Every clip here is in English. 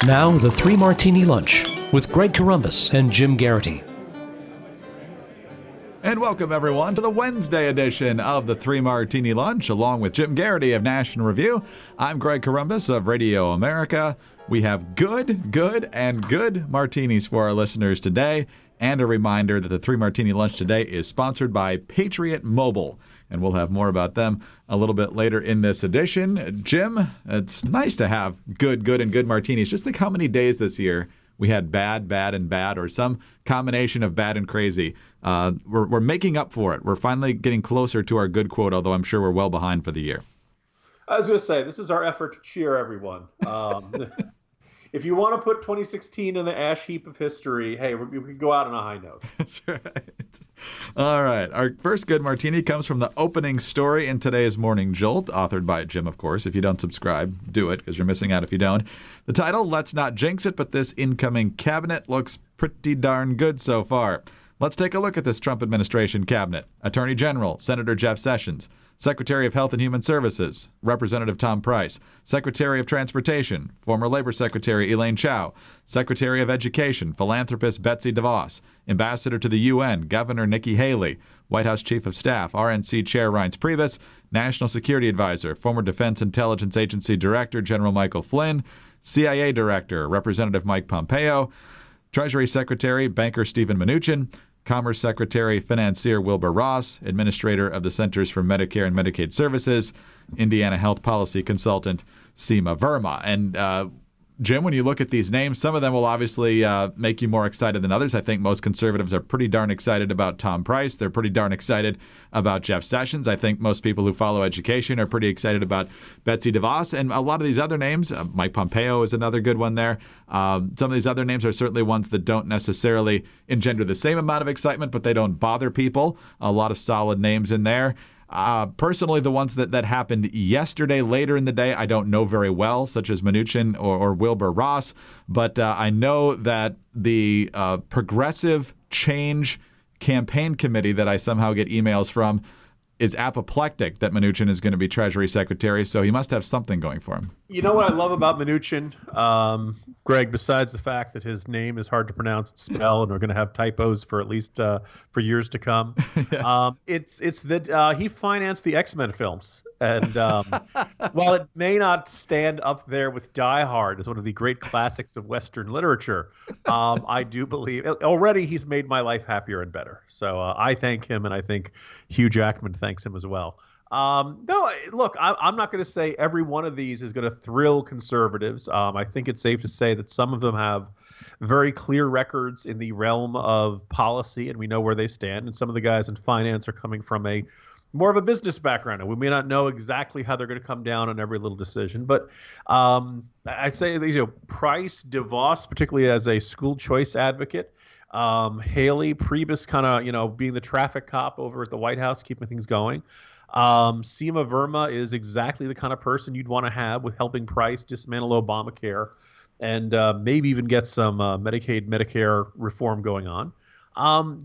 Now, the Three Martini Lunch with Greg Corombos and Jim Garrity. And welcome, everyone, to the Wednesday edition of the Three Martini Lunch, along with Jim Garrity of National Review. I'm Greg Corombos of Radio America. We have good martinis for our listeners today. And a reminder that the Three Martini Lunch today is sponsored by Patriot Mobile. And we'll have more about them a little bit later in this edition. Jim, it's nice to have good martinis. Just think how many days this year we had bad, and bad, or some combination of bad and crazy. We're making up for it. We're finally getting closer to our good quote, although I'm sure we're well behind for the year. I was going to say, this is our effort to cheer everyone. If you want to put 2016 in the ash heap of history, hey, we can go out on a high note. That's right. All right. Our first good martini comes from the opening story in today's Morning Jolt, authored by Jim, of course. If you don't subscribe, do it, because you're missing out if you don't. The title, Let's Not Jinx It, but this incoming cabinet looks pretty darn good so far. Let's take a look at this Trump administration cabinet. Attorney General, Senator Jeff Sessions. Secretary of Health and Human Services, Representative Tom Price. Secretary of Transportation, former Labor Secretary Elaine Chao. Secretary of Education, philanthropist Betsy DeVos. Ambassador to the UN, Governor Nikki Haley. White House Chief of Staff, RNC Chair Reince Priebus. National Security Advisor, former Defense Intelligence Agency Director General Michael Flynn. CIA Director, Representative Mike Pompeo. Treasury Secretary, banker Stephen Mnuchin. Commerce Secretary, Financier Wilbur Ross, Administrator of the Centers for Medicare and Medicaid Services, Indiana Health Policy Consultant, Seema Verma. And Jim, when you look at these names, some of them will obviously make you more excited than others. I think most conservatives are pretty darn excited about Tom Price. They're pretty darn excited about Jeff Sessions. I think most people who follow education are pretty excited about Betsy DeVos. And a lot of these other names, Mike Pompeo is another good one there. Some of these other names are certainly ones that don't necessarily engender the same amount of excitement, but they don't bother people. A lot of solid names in there. Personally, the ones that happened yesterday, later in the day, I don't know very well, such as Mnuchin or Wilbur Ross. But I know that the Progressive Change Campaign Committee that I somehow get emails from is apoplectic that Mnuchin is going to be Treasury Secretary, so he must have something going for him. You know what I love about Mnuchin, Greg, besides the fact that his name is hard to pronounce and spell, and we're going to have typos for at least for years to come. Yeah. It's that he financed the X-Men films. And while it may not stand up there with Die Hard as one of the great classics of Western literature, I do believe already he's made my life happier and better. So I thank him, and I think Hugh Jackman thanks him as well. No, look, I'm not going to say every one of these is going to thrill conservatives. I think it's safe to say that some of them have very clear records in the realm of policy, and we know where they stand. And some of the guys in finance are coming from more of a business background, and we may not know exactly how they're going to come down on every little decision. But I'd say Price, DeVos, particularly as a school choice advocate, Haley, Priebus, kind of being the traffic cop over at the White House, keeping things going. Seema Verma is exactly the kind of person you'd want to have with helping Price dismantle Obamacare and maybe even get some Medicaid, Medicare reform going on.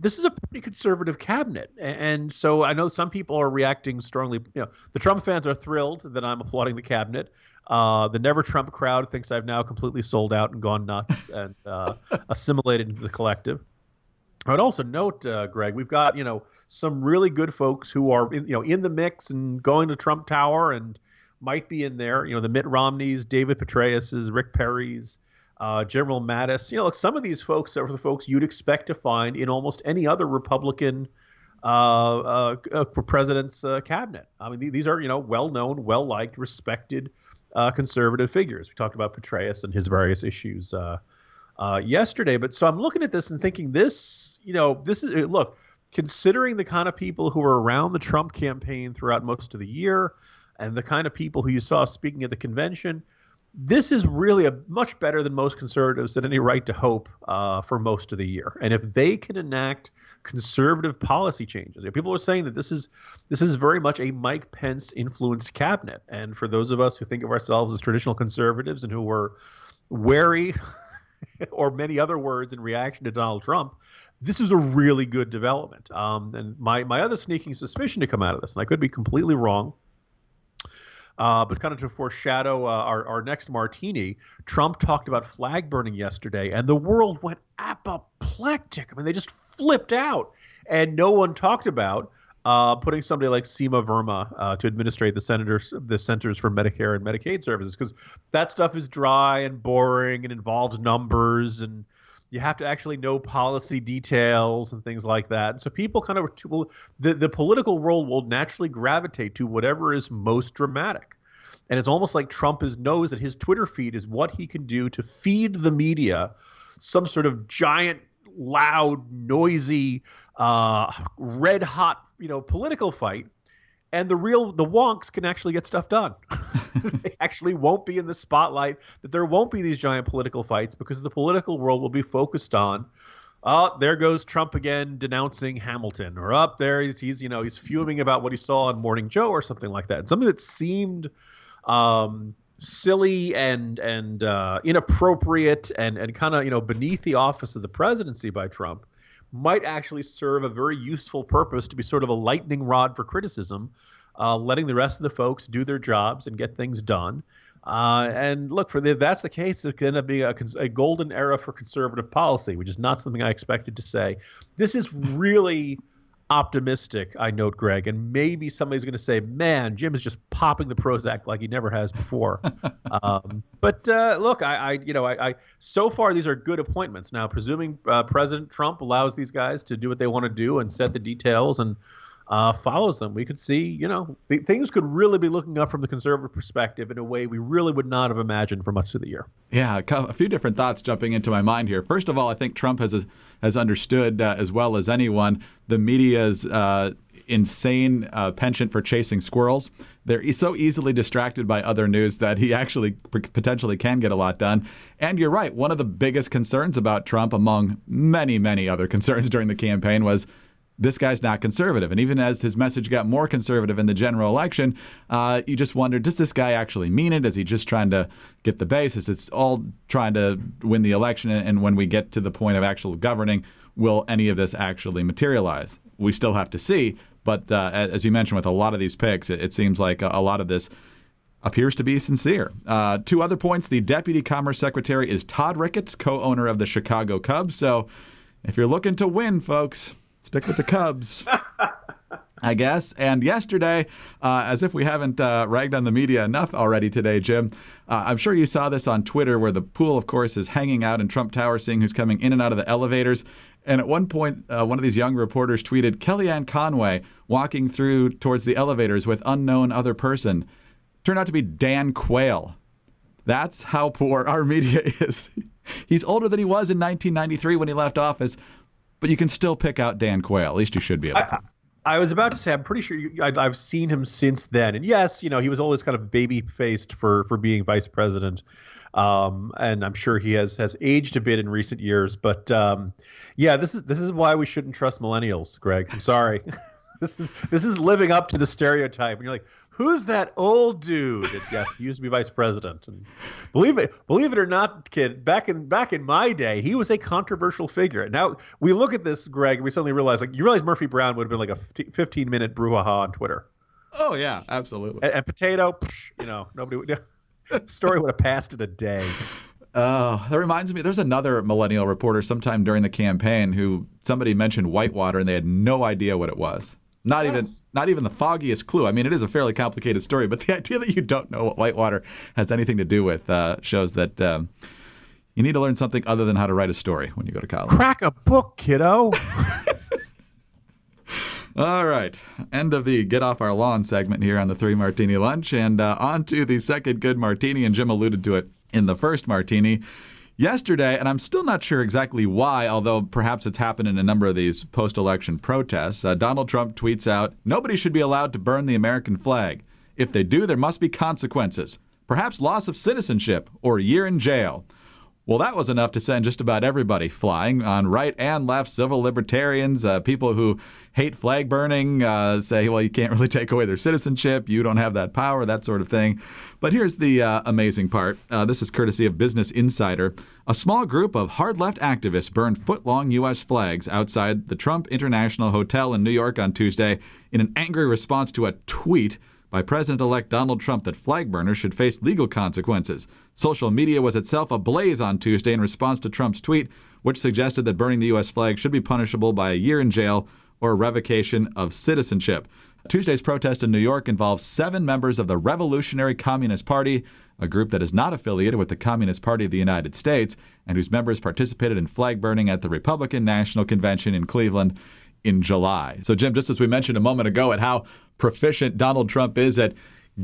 This is a pretty conservative cabinet. And so I know some people are reacting strongly. The Trump fans are thrilled that I'm applauding the cabinet. The Never Trump crowd thinks I've now completely sold out and gone nuts and assimilated into the collective. I would also note, Greg, we've got, some really good folks who are, in the mix and going to Trump Tower and might be in there. The Mitt Romneys, David Petraeus's, Rick Perry's, General Mattis. Some of these folks are the folks you'd expect to find in almost any other Republican president's cabinet. I mean, these are, well-known, well-liked, respected conservative figures. We talked about Petraeus and his various issues yesterday. But so I'm looking at this and thinking this is, look, considering the kind of people who were around the Trump campaign throughout most of the year and the kind of people who you saw speaking at the convention, this is really a much better than most conservatives had any right to hope for most of the year. And if they can enact conservative policy changes, people are saying that this is very much a Mike Pence influenced cabinet. And for those of us who think of ourselves as traditional conservatives and who were wary or many other words in reaction to Donald Trump, this is a really good development. And my other sneaking suspicion to come out of this, and I could be completely wrong, But kind of to foreshadow our next martini, Trump talked about flag burning yesterday, and the world went apoplectic. I mean, they just flipped out, and no one talked about putting somebody like Seema Verma to administrate the Centers for Medicare and Medicaid Services, because that stuff is dry and boring and involves numbers, and you have to actually know policy details and things like that. And so people kind of the political world will naturally gravitate to whatever is most dramatic. And it's almost like Trump knows that his Twitter feed is what he can do to feed the media some sort of giant, loud, noisy, red hot, political fight, and the wonks can actually get stuff done. They actually won't be in the spotlight. That there won't be these giant political fights because the political world will be focused on, there goes Trump again denouncing Hamilton, or up there he's fuming about what he saw on Morning Joe or something like that. And something that seemed silly and inappropriate and kind of beneath the office of the presidency by Trump might actually serve a very useful purpose to be sort of a lightning rod for criticism, letting the rest of the folks do their jobs and get things done. And look, if that's the case, it's going to be a golden era for conservative policy, which is not something I expected to say. This is really optimistic, I note, Greg, and maybe somebody's going to say, man, Jim is just popping the Prozac like he never has before. But look, I so far these are good appointments. Now, presuming President Trump allows these guys to do what they want to do and set the details and follows them, we could see, things could really be looking up from the conservative perspective in a way we really would not have imagined for much of the year. Yeah, a few different thoughts jumping into my mind here. First of all, I think Trump has understood as well as anyone the media's insane penchant for chasing squirrels. They're so easily distracted by other news that he actually potentially can get a lot done. And you're right, one of the biggest concerns about Trump, among many, many other concerns during the campaign, was this guy's not conservative. And even as his message got more conservative in the general election, you just wondered, does this guy actually mean it? Is he just trying to get the base? Is it all trying to win the election? And when we get to the point of actual governing, will any of this actually materialize? We still have to see. But as you mentioned, with a lot of these picks, it seems like a lot of this appears to be sincere. Two other points. The Deputy Commerce Secretary is Todd Ricketts, co-owner of the Chicago Cubs. So if you're looking to win, folks, stick with the Cubs, I guess. And yesterday, as if we haven't ragged on the media enough already today, Jim, I'm sure you saw this on Twitter, where the pool, of course, is hanging out in Trump Tower, seeing who's coming in and out of the elevators. And at one point, one of these young reporters tweeted, Kellyanne Conway walking through towards the elevators with unknown other person. Turned out to be Dan Quayle. That's how poor our media is. He's older than he was in 1993 when he left office, but you can still pick out Dan Quayle. At least you should be able to. I was about to say, I'm pretty sure I've seen him since then. And yes, he was always kind of baby-faced for being vice president. And I'm sure he has aged a bit in recent years. But yeah, this is why we shouldn't trust millennials, Greg. I'm sorry. This is living up to the stereotype. And you're like, who's that old dude? And yes, he used to be vice president. And believe it or not, kid, back in my day, he was a controversial figure. Now we look at this, Greg, and we suddenly realize, you realize Murphy Brown would have been like a 15-minute brouhaha on Twitter. Oh yeah, absolutely. And Potato, nobody would. Story would have passed in a day. That reminds me, there's another millennial reporter sometime during the campaign who somebody mentioned Whitewater and they had no idea what it was. Not even the foggiest clue. I mean, it is a fairly complicated story, but the idea that you don't know what Whitewater has anything to do with shows that you need to learn something other than how to write a story when you go to college. Crack a book, kiddo. All right. End of the Get Off Our Lawn segment here on the 3 Martini Lunch. And on to the second good martini, and Jim alluded to it in the first martini. Yesterday, and I'm still not sure exactly why, although perhaps it's happened in a number of these post-election protests, Donald Trump tweets out, nobody should be allowed to burn the American flag. If they do, there must be consequences. Perhaps loss of citizenship or a year in jail. Well, that was enough to send just about everybody flying on right and left, civil libertarians, people who hate flag burning, say, well, you can't really take away their citizenship. You don't have that power, that sort of thing. But here's the amazing part. This is courtesy of Business Insider. A small group of hard left activists burned foot-long U.S. flags outside the Trump International Hotel in New York on Tuesday in an angry response to a tweet by President-elect Donald Trump that flag burners should face legal consequences. Social media was itself ablaze on Tuesday in response to Trump's tweet, which suggested that burning the U.S. flag should be punishable by a year in jail or revocation of citizenship. Tuesday's protest in New York involves 7 members of the Revolutionary Communist Party, a group that is not affiliated with the Communist Party of the United States and whose members participated in flag burning at the Republican National Convention in Cleveland in July. So, Jim, just as we mentioned a moment ago at how proficient Donald Trump is at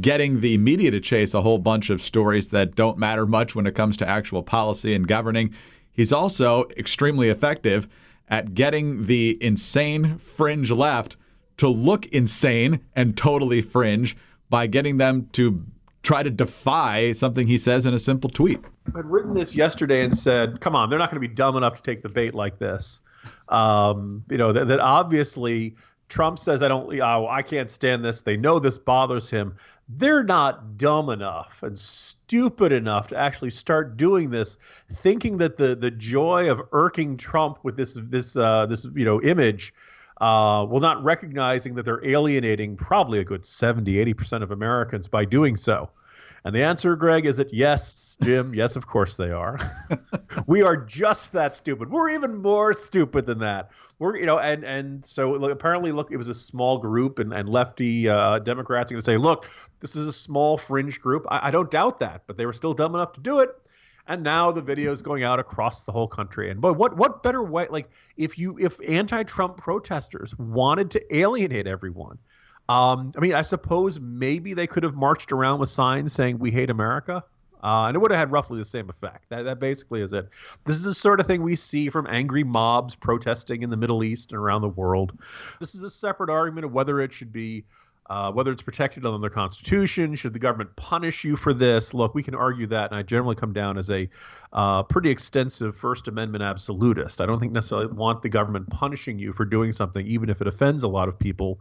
getting the media to chase a whole bunch of stories that don't matter much when it comes to actual policy and governing, he's also extremely effective at getting the insane fringe left to look insane and totally fringe by getting them to try to defy something he says in a simple tweet. I'd written this yesterday and said, come on, they're not going to be dumb enough to take the bait like this. That obviously Trump says, I can't stand this. They know this bothers him. They're not dumb enough and stupid enough to actually start doing this, thinking that the joy of irking Trump with this image, while not recognizing that they're alienating probably a good 70-80% of Americans by doing so. And the answer, Greg, is that yes, Jim, yes, of course they are. We are just that stupid. We're even more stupid than that. So apparently, it was a small group, and lefty Democrats are going to say, look, this is a small fringe group. I don't doubt that, but they were still dumb enough to do it. And now the video is going out across the whole country. And boy, what better way? Like if anti-Trump protesters wanted to alienate everyone, I suppose maybe they could have marched around with signs saying "We hate America," and it would have had roughly the same effect. That basically is it. This is the sort of thing we see from angry mobs protesting in the Middle East and around the world. This is a separate argument of whether it should be. Whether it's protected under the Constitution, should the government punish you for this? Look, we can argue that, and I generally come down as a pretty extensive First Amendment absolutist. I don't think necessarily want the government punishing you for doing something, even if it offends a lot of people.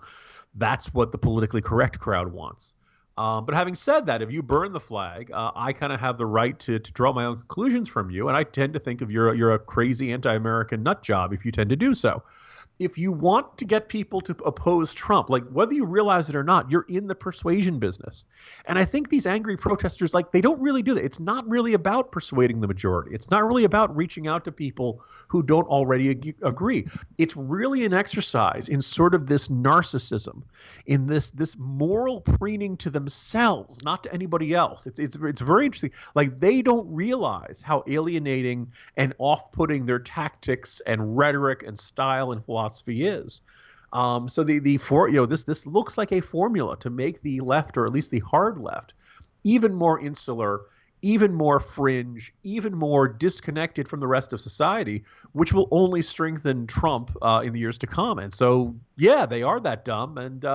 That's what the politically correct crowd wants. But having said that, if you burn the flag, I kind of have the right to draw my own conclusions from you, and I tend to think of you're a crazy anti-American nut job if you tend to do so. If you want to get people to oppose Trump, like whether you realize it or not, you're in the persuasion business. And I think these angry protesters, they don't really do that. It's not really about persuading the majority. It's not really about reaching out to people who don't already agree. It's really an exercise in sort of this narcissism, in this moral preening to themselves, not to anybody else. It's very interesting. Like they don't realize how alienating and off-putting their tactics and rhetoric and style and philosophy is. This looks like a formula to make the left, or at least the hard left, even more insular, even more fringe, even more disconnected from the rest of society, which will only strengthen Trump in the years to come. And so, yeah, they are that dumb. And,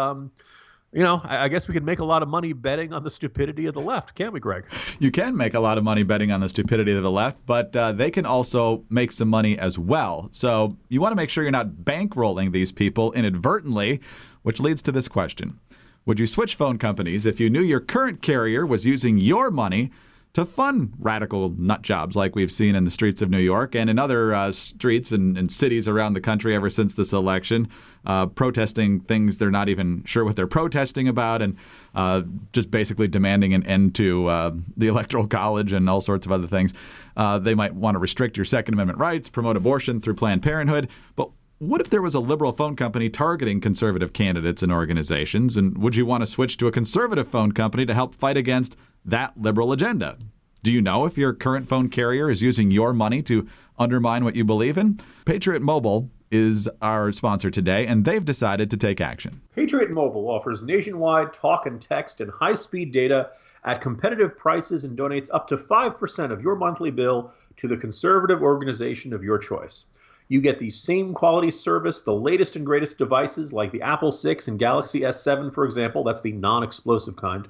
I guess we could make a lot of money betting on the stupidity of the left, can't we, Greg? You can make a lot of money betting on the stupidity of the left, but they can also make some money as well. So you want to make sure you're not bankrolling these people inadvertently, which leads to this question. Would you switch phone companies if you knew your current carrier was using your money to fund radical nut jobs like we've seen in the streets of New York and in other streets and cities around the country ever since this election, protesting things they're not even sure what they're protesting about, and just basically demanding an end to the Electoral College and all sorts of other things. They might want to restrict your Second Amendment rights, promote abortion through Planned Parenthood. But what if there was a liberal phone company targeting conservative candidates and organizations? And would you want to switch to a conservative phone company to help fight against that liberal agenda? Do you know if your current phone carrier is using your money to undermine what you believe in? Patriot Mobile is our sponsor today, and they've decided to take action. Patriot Mobile offers nationwide talk and text and high-speed data at competitive prices and donates up to 5% of your monthly bill to the conservative organization of your choice. You get the same quality service, the latest and greatest devices like the Apple 6 and Galaxy S7, for example. That's the non-explosive kind.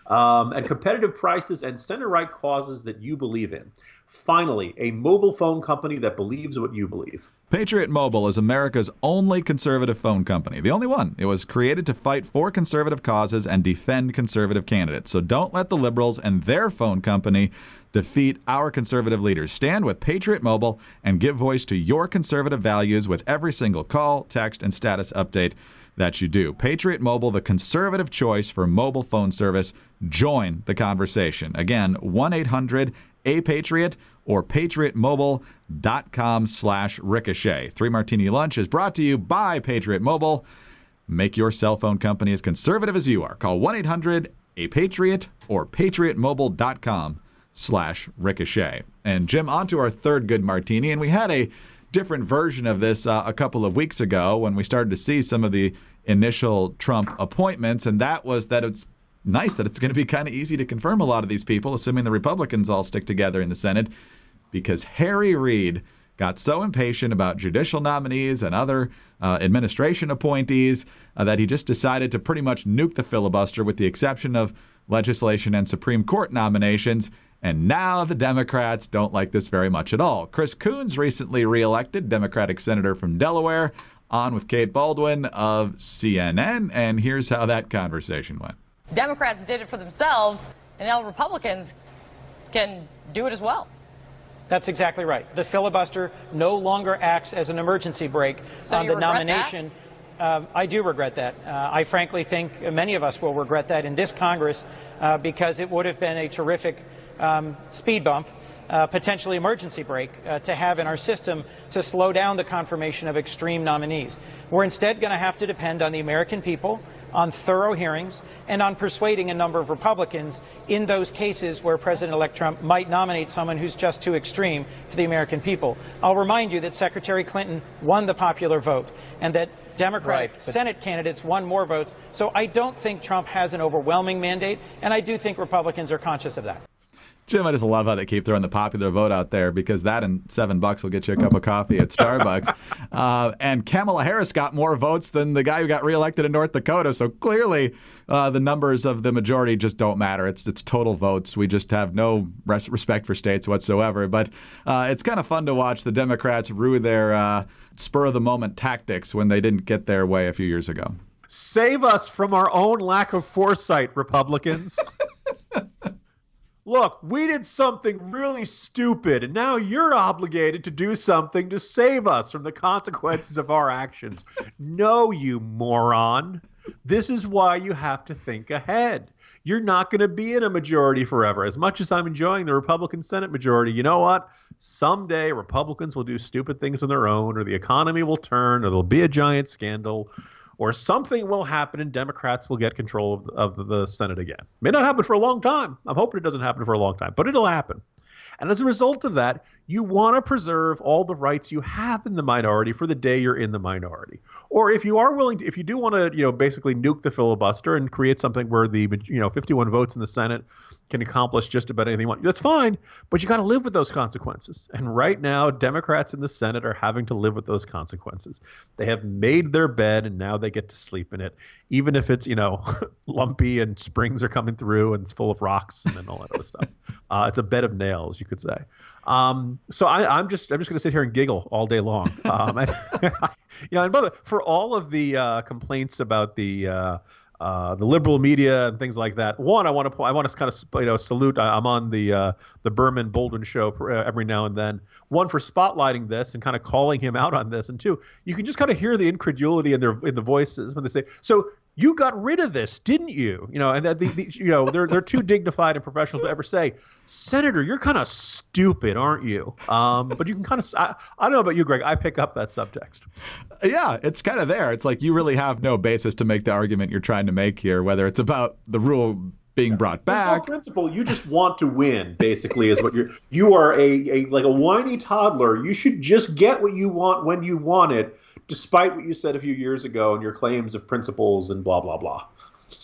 And competitive prices and center-right causes that you believe in. Finally, a mobile phone company that believes what you believe. Patriot Mobile is America's only conservative phone company, the only one. It was created to fight for conservative causes and defend conservative candidates. So don't let the liberals and their phone company defeat our conservative leaders. Stand with Patriot Mobile and give voice to your conservative values with every single call, text, and status update. that you do. Patriot Mobile, the conservative choice for mobile phone service. Join the conversation. Again, 1-800-A-PATRIOT or patriotmobile.com/ricochet. 3 Martini Lunch is brought to you by Patriot Mobile. Make your cell phone company as conservative as you are. Call 1-800-A-PATRIOT or patriotmobile.com/ricochet. And Jim, on to our third good martini. And we had a different version of this a couple of weeks ago when we started to see some of the initial Trump appointments. And that was that it's nice that it's going to be kind of easy to confirm a lot of these people, assuming the Republicans all stick together in the Senate, because Harry Reid got so impatient about judicial nominees and other administration appointees that he just decided to pretty much nuke the filibuster with the exception of legislation and Supreme Court nominations. And now the Democrats don't like this very much at all. Chris Coons, recently reelected Democratic senator from Delaware, on with Kate Baldwin of CNN. And here's how that conversation went. Democrats did it for themselves, and now Republicans can do it as well. That's exactly right. The filibuster no longer acts as an emergency brake on the nomination. I do regret that. I frankly think many of us will regret that in this Congress because it would have been a terrific speed bump, potentially emergency brake, to have in our system to slow down the confirmation of extreme nominees. We're instead going to have to depend on the American people, on thorough hearings, and on persuading a number of Republicans in those cases where President-elect Trump might nominate someone who's just too extreme for the American people. I'll remind you that Secretary Clinton won the popular vote and that Democratic Senate candidates won more votes. So I don't think Trump has an overwhelming mandate, and I do think Republicans are conscious of that. Jim, I just love how they keep throwing the popular vote out there, because that and $7 will get you a cup of coffee at Starbucks. And Kamala Harris got more votes than the guy who got reelected in North Dakota. So clearly the numbers of the majority just don't matter. It's total votes. We just have no respect for states whatsoever. But it's kind of fun to watch the Democrats rue their spur-of-the-moment tactics when they didn't get their way a few years ago. Save us from our own lack of foresight, Republicans. Look, we did something really stupid, and now you're obligated to do something to save us from the consequences of our actions. No, you moron. This is why you have to think ahead. You're not going to be in a majority forever. As much as I'm enjoying the Republican Senate majority, you know what? Someday Republicans will do stupid things on their own, or the economy will turn, or there'll be a giant scandal, or something will happen and Democrats will get control of the Senate again. May not happen for a long time. I'm hoping it doesn't happen for a long time, but it'll happen. And as a result of that, you want to preserve all the rights you have in the minority for the day you're in the minority. Or if you are willing to, if you do want to, basically nuke the filibuster and create something where the, 51 votes in the Senate can accomplish just about anything you want, that's fine, but you got to live with those consequences. And right now, Democrats in the Senate are having to live with those consequences. They have made their bed and now they get to sleep in it, even if it's, lumpy and springs are coming through and it's full of rocks and all that other stuff. It's a bed of nails, you could say. So I'm just going to sit here and giggle all day long. And by the way, for all of the complaints about the liberal media and things like that, one, I want to kind of salute. I'm on the Berman Baldwin show every now and then. One, for spotlighting this and kind of calling him out on this, and two, you can just kind of hear the incredulity in the voices when they say, "So you got rid of this, didn't you?" And that they're too dignified and professional to ever say, "Senator, you're kind of stupid, aren't you?" But you can kind of, I don't know about you, Greg, I pick up that subtext. Yeah, it's kind of there. It's like you really have no basis to make the argument you're trying to make here, whether it's about the rule being brought back. In principle, you just want to win, basically, is what you are a whiny toddler. You should just get what you want when you want it, despite what you said a few years ago and your claims of principles and blah, blah, blah.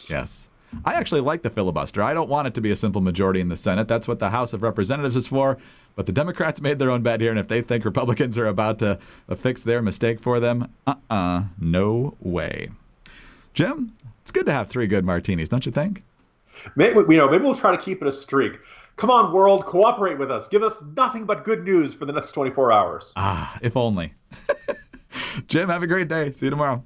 Yes. I actually like the filibuster. I don't want it to be a simple majority in the Senate. That's what the House of Representatives is for. But the Democrats made their own bed here, and if they think Republicans are about to fix their mistake for them, no way. Jim, it's good to have 3 good martinis, don't you think? Maybe we'll try to keep it a streak. Come on, world, cooperate with us. Give us nothing but good news for the next 24 hours. If only. Jim, have a great day. See you tomorrow.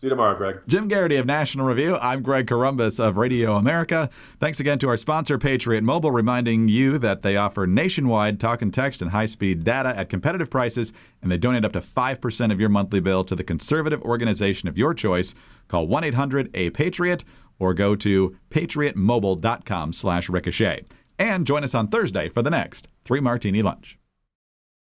See you tomorrow, Greg. Jim Garrity of National Review. I'm Greg Corombos of Radio America. Thanks again to our sponsor, Patriot Mobile, reminding you that they offer nationwide talk and text and high-speed data at competitive prices, and they donate up to 5% of your monthly bill to the conservative organization of your choice. Call 1-800-A-PATRIOT or go to patriotmobile.com/ricochet. And join us on Thursday for the next 3 Martini Lunch.